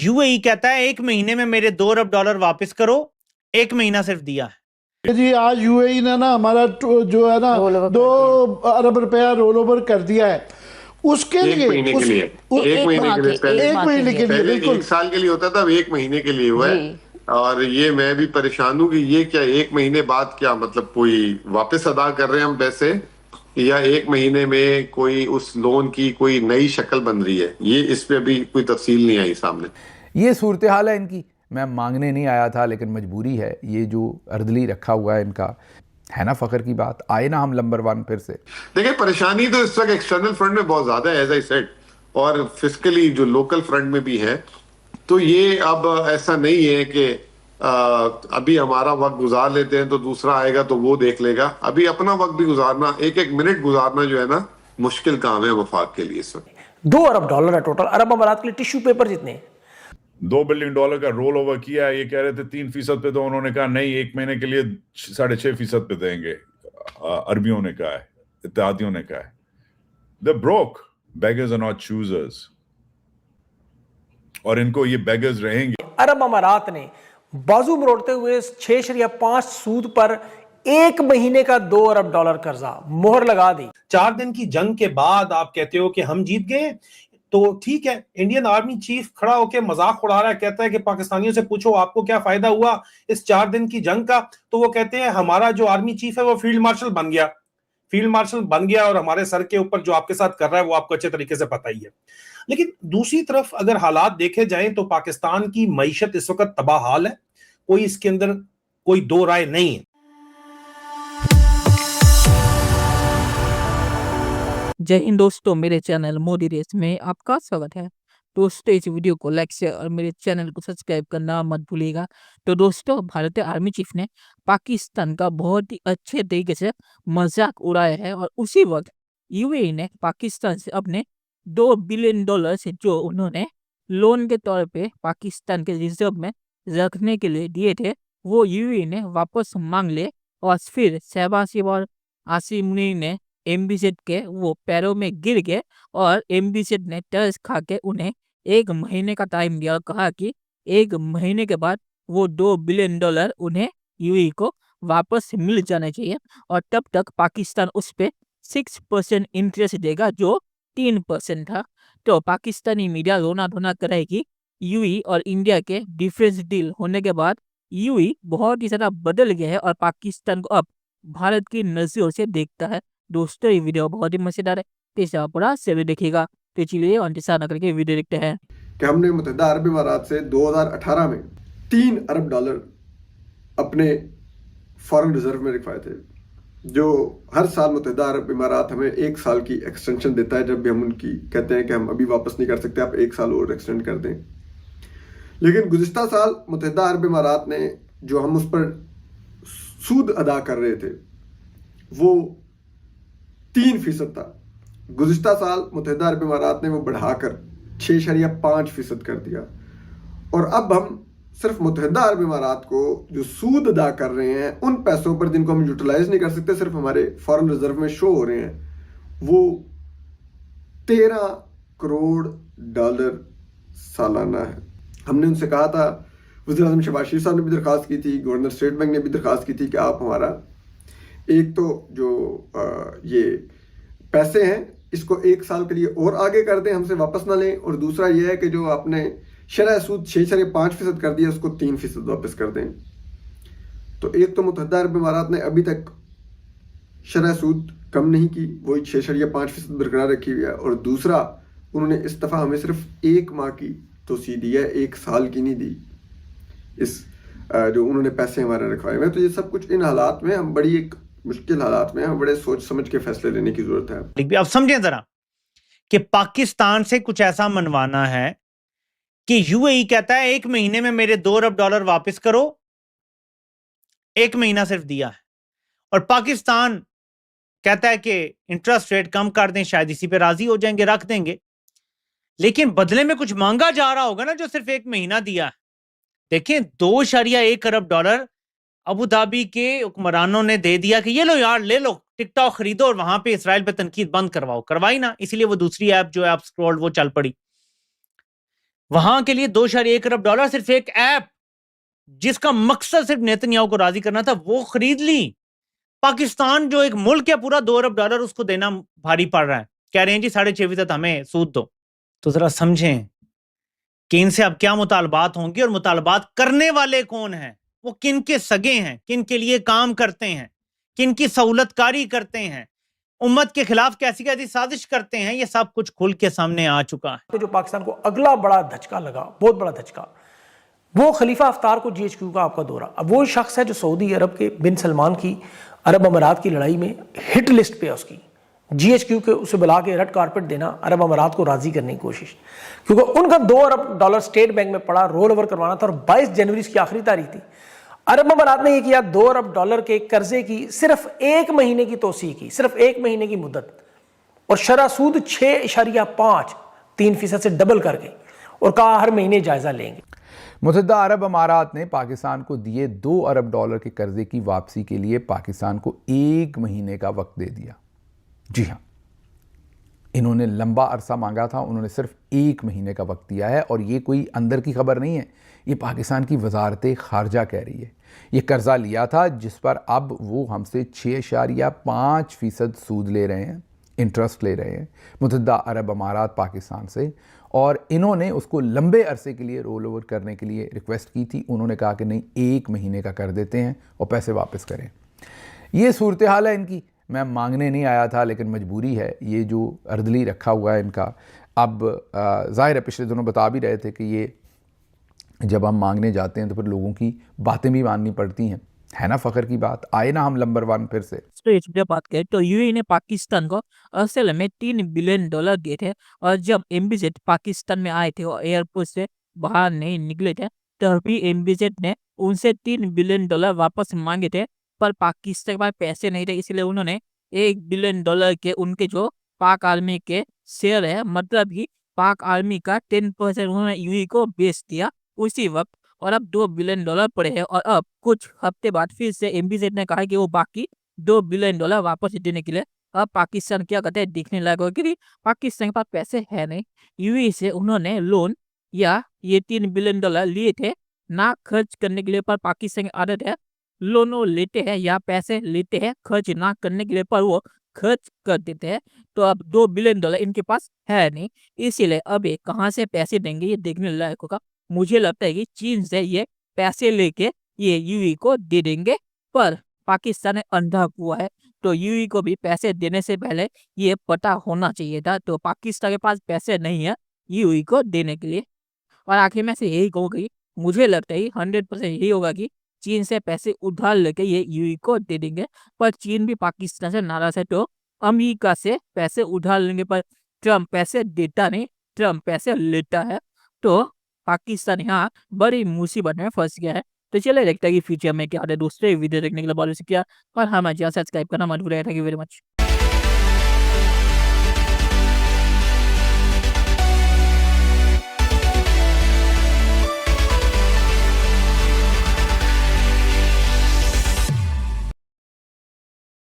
UAE कहता है 1 महीने में मेरे $2 अरब वापस करो, 1 महीना सिर्फ दिया है जी। आज यूएई ने ना हमारा जो है ना $2 अरब रोल ओवर कर दिया है। उसके लिए एक महीने के लिए पहले बिल्कुल 1 साल के लिए होता था, अब 1 महीने के लिए हुआ है। और ये मैं भी परेशान हूँ कि ये क्या 1 महीने बाद क्या मतलब कोई वापस अदा कर रहे हैं हम पैसे, या 1 महीने में कोई उस लोन की कोई नई शक्ल बन रही है। ये इस पे अभी कोई तफसील नहीं आई सामने। ये सूरत हाल है इनकी। मैं मांगने नहीं आया था, लेकिन मजबूरी है। ये जो अर्दली रखा हुआ है इनका, है ना फख्र की बात। आए ना हम नंबर 1 फिर से। देखिए, परेशानी तो इस वक्त एक्सटर्नल फ्रंट में बहुत ज्यादा है, एज आई सेड, और फिजिकली जो लोकल फ्रंट में भी है। तो ये अब ऐसा नहीं है कि अभी हमारा वक्त गुजार लेते हैं तो दूसरा आएगा तो वो देख लेगा। अभी अपना वक्त भी गुजारना, एक एक मिनट गुजारना जो है ना, मुश्किल काम है वफाक के लिए। इस वक्त $2 अरब है टोटल। अरब अमारात के लिए टिश्यू पेपर जितने $2 बिलियन का रोल ओवर किया है। ये कह रहे थे 3% पे, तो उन्होंने कहा नहीं, 1 महीने के लिए 6.5% पे देंगे। अरबियों ने कहा है, इत्तेहादियों ने कहा है। The broke beggars are not choosers, और इनको ये बेगर्स रहेंगे। अरब अमारात ने बाजू मरोड़ते हुए 6.5 सूद पर 1 महीने का $2 अरब कर्जा मोहर लगा दी। 4 दिन की जंग के बाद आप कहते हो कि हम जीत गए, तो ठीक है। इंडियन आर्मी चीफ खड़ा होकर मजाक उड़ा रहा है, कहता है कि पाकिस्तानियों से पूछो आपको क्या फायदा हुआ इस 4 दिन की जंग का। तो वो कहते हैं हमारा जो आर्मी चीफ है वो फील्ड मार्शल बन गया, और हमारे सर के ऊपर जो आपके साथ कर रहा है वो आपको अच्छे तरीके से पता ही है। लेकिन दूसरी तरफ अगर हालात देखे जाएं तो पाकिस्तान की मईशत इस वक्त तबाह हाल है, कोई इसके अंदर कोई दो राय नहीं है। जय हिंद दोस्तों, मेरे चैनल मोदी रेस में आपका स्वागत है। दोस्तों, इस वीडियो को लाइक शेयर और मेरे चैनल को सब्सक्राइब करना मत भूलिएगा। तो दोस्तों, भारतीय आर्मी चीफ ने पाकिस्तान का बहुत ही अच्छे तरीके से मजाक उड़ाया है, और उसी वक्त यूएई ने पाकिस्तान से अपने $2 बिलियन से जो उन्होंने लोन के तौर पे पाकिस्तान के रिजर्व में रखने के लिए दिए थे, वो यूएई ने वापस मांग ले। और फिर शहबाज और आसिम मुनीर ने एमबीजेड के वो पैरों में गिर गए, और एमबीजेड ने तरस खा के उन्हें 1 महीने का टाइम दिया और कहा कि 1 महीने के बाद वो $2 बिलियन उन्हें यूएई को वापस मिल जाना चाहिए, और तब तक पाकिस्तान उस पे 6% इंटरेस्ट देगा जो 3% था। तो पाकिस्तानी मीडिया रोना धोना करे कि यूएई और इंडिया के डिफेंस डील होने के बाद यूएई बहुत ही ज्यादा बदल गया है और पाकिस्तान को अब भारत की नजरों से देखता है। दोस्तों, ये वीडियो बहुत ही मजेदार है, तो इसे आप पूरा से देखिएगा। तो चलिए इंतजार न करके वीडियो देखते हैं। कि हमने मुत्तहिदा अरब इमारात से 2018 में $3 अरब अपने फॉरेन रिजर्व में रखवाए थे, जो हर साल मुत्तहिदा अरब इमारात हमें 1 साल की एक्सटेंशन देता है। जब भी हम उनकी कहते हैं कि हम अभी वापस नहीं कर सकते, आप 1 साल और एक्सटेंड कर दें। लेकिन गुज़िश्ता साल मुत्तहिदा अरब इमारात ने जो हम उस पर सूद अदा कर रहे थे वो 3% था। गुज़िश्ता साल मुत्तहिदा अरब इमारात ने वो बढ़ाकर 6.5% कर दिया, और अब हम सिर्फ मुत्तहिदा अरब इमारात को जो सूद अदा कर रहे हैं उन पैसों पर जिनको हम यूटिलाइज नहीं कर सकते, सिर्फ हमारे फॉरेन रिजर्व में शो हो रहे हैं, वो $13 करोड़ सालाना है। हमने उनसे कहा था, वज़ीर-ए-आज़म शहबाज शरीफ साहब ने भी दरख्वास्त की थी, गवर्नर स्टेट बैंक ने भी दरख्वास्त की थी कि आप हमारा एक तो जो ये पैसे हैं इसको 1 साल के लिए और आगे कर दें, हमसे वापस ना लें, और दूसरा ये है कि जो आपने शरह सूद 6.5% कर दिया उसको 3% वापस कर दें। तो एक तो मुत्तहिदा अरब इमारात ने अभी तक शरह सूद कम नहीं की, वही 6.5% बरकरार रखी हुई है, और दूसरा उन्होंने इस दफ़ा हमें सिर्फ 1 माह की तोसी दी है, 1 साल की नहीं दी। इस जो उन्होंने पैसे हमारे रखवाए हुए। तो ये सब कुछ इन हालात में हम बड़ी एक मुश्किल हालात में हम बड़े सोच समझ के फैसले लेने की जरूरत है। अब समझें जरा कि पाकिस्तान से कुछ ऐसा मनवाना है कि यूएई कहता है 1 महीने में मेरे $2 अरब वापस करो, 1 महीना सिर्फ दिया है, और पाकिस्तान कहता है कि इंटरेस्ट रेट कम कर दें, शायद इसी पे राजी हो जाएंगे, रख देंगे। लेकिन बदले में कुछ मांगा जा रहा होगा ना, जो सिर्फ 1 महीना दिया है। देखें, $2.1 अरब अबू धाबी के हुक्मरानों ने दे दिया कि ये लो यार, ले लो, टिकटॉक खरीदो और वहां पे इसराइल पे तनकीद बंद करवाओ। करवाई ना, इसीलिए वो दूसरी ऐप जो है आप स्क्रॉल वो चल पड़ी। वहां के लिए 2.1 अरब डॉलर सिर्फ एक ऐप जिसका मकसद सिर्फ नेतन्याहू को राजी करना था वो खरीद ली। पाकिस्तान जो एक मुल्क है पूरा 2 अरब डॉलर उसको देना भारी पड़ रहा है। कह रहे हैं जी 6.5% हमें सूद दो। तो जरा समझें कि इनसे अब क्या मुतालबात होंगे और मुतालबात करने वाले कौन हैं, वो किन के सगे हैं, किन के लिए काम करते हैं, किन की सहूलतकारी करते हैं, उम्मत के खिलाफ कैसी कैसी साजिश करते हैं, ये सब कुछ खुल के सामने आ चुका है। तो जो पाकिस्तान को अगला बड़ा धचका लगा, बहुत बड़ा धचका, वो खलीफा अफ्तार को GHQ का आपका दौरा। अब वो शख्स है जो सऊदी अरब के बिन सलमान की अरब अमारात की लड़ाई में हिट लिस्ट पे है उसकी। GHQ के उसे बुला के रेड कारपेट देना, अरब अमारात को राजी करने की कोशिश, क्योंकि उनका 2 अरब डॉलर स्टेट बैंक में पड़ा, रोल ओवर करवाना था और 22 जनवरी की आखिरी तारीख थी। अरब अमारात ने यह किया, 2 अरब डॉलर के कर्जे की सिर्फ 1 महीने की तोसी की, सिर्फ 1 महीने की मुद्दत, और शरह सूद 6.5 3% से डबल करके, और कहा हर महीने जायजा लेंगे। मुत्तहिदा अरब अमारात ने पाकिस्तान को दिए 2 अरब डॉलर के कर्जे की वापसी के लिए पाकिस्तान को 1 महीने का वक्त दे दिया। जी हाँ, इन्होंने लंबा अरसा मांगा था, उन्होंने सिर्फ 1 महीने का वक्त दिया है। और ये कोई अंदर की खबर नहीं है, ये पाकिस्तान की वजारत खारजा कह रही है। ये कर्जा लिया था जिस पर अब वो हमसे 6.5% सूद ले रहे हैं, इंटरेस्ट ले रहे हैं मुत्तहिदा अरब अमारात पाकिस्तान से। और इन्होंने उसको लंबे अरसे के लिए रोल ओवर करने के लिए रिक्वेस्ट की थी। उन्होंने कहा कि नहीं, 1 महीने का कर देते हैं और पैसे वापस करें। ये सूरत हाल है इनकी। मैं मांगने नहीं आया था, लेकिन मजबूरी है। ये जो अर्दली रखा हुआ है इनका, अब ज़ाहिर है पिछले दिनों बता भी रहे थे कि ये जब हम मांगने जाते हैं तो फिर लोगों की बातें भी माननी पड़ती हैं, है ना फ़ख्र की बात। आए ना हम नंबर 1 फिर से। तो इस पे बात करें तो यूएई ने पाकिस्तान को असल में $3 बिलियन दिए थे, और जब एमबीजेड पाकिस्तान में आए थे और एयरपोर्ट से बाहर नहीं निकले थे तभी एमबीजेड ने उनसे $3 बिलियन वापस मांगे थे, पर पाकिस्तान के पास पैसे नहीं थे, इसलिए उन्होंने $1 बिलियन के उनके जो पाक आर्मी के शेयर है, मतलब कि पाक आर्मी का 10% उन्होंने यूएई को बेच दिया उसी वक्त, और अब $2 बिलियन पड़े हैं। और अब कुछ हफ्ते बाद फिर से एमबीजेड ने कहा कि वो बाकी $2 बिलियन वापस देने के लिए अब पाकिस्तान क्या कहते हैं दिखने लगा, क्योंकि पाकिस्तान के पास पैसे है नहीं। यूएई से उन्होंने लोन या ये $3 बिलियन लिए थे ना खर्च करने के लिए, पर पाकिस्तान की आदत है लोन लेते हैं या पैसे लेते हैं खर्च ना करने के लिए, पर वो खर्च कर देते हैं। तो अब $2 बिलियन इनके पास है नहीं, इसीलिए अब ये कहाँ से पैसे देंगे ये देखने लायक होगा। मुझे लगता है कि चीन से ये पैसे लेके ये यूएई को दे देंगे, पर पाकिस्तान ने अंधा हुआ है, तो यूएई को भी पैसे देने से पहले ये पता होना चाहिए था। तो पाकिस्तान के पास पैसे नहीं है यूएई को देने के लिए। और आखिर में से यही कहूँगा कि मुझे लगता है 100% यही होगा कि चीन से पैसे उधार लेके ये यूएई को दे देंगे, पर चीन भी पाकिस्तान से नाराज है, तो अमेरिका से पैसे उधार लेंगे, पर ट्रम्प पैसे देता नहीं, ट्रम्प पैसे लेता है। तो पाकिस्तान यहाँ बड़ी मुसीबत में फंस गया है। तो चलिए देखते हैं कि फ्यूचर में क्या होता है। दूसरे वीडियो देखने के लिए बहुत शुक्रिया, और हमारे चैनल सब्सक्राइब करना मत भूलिएगा। Thank you very much.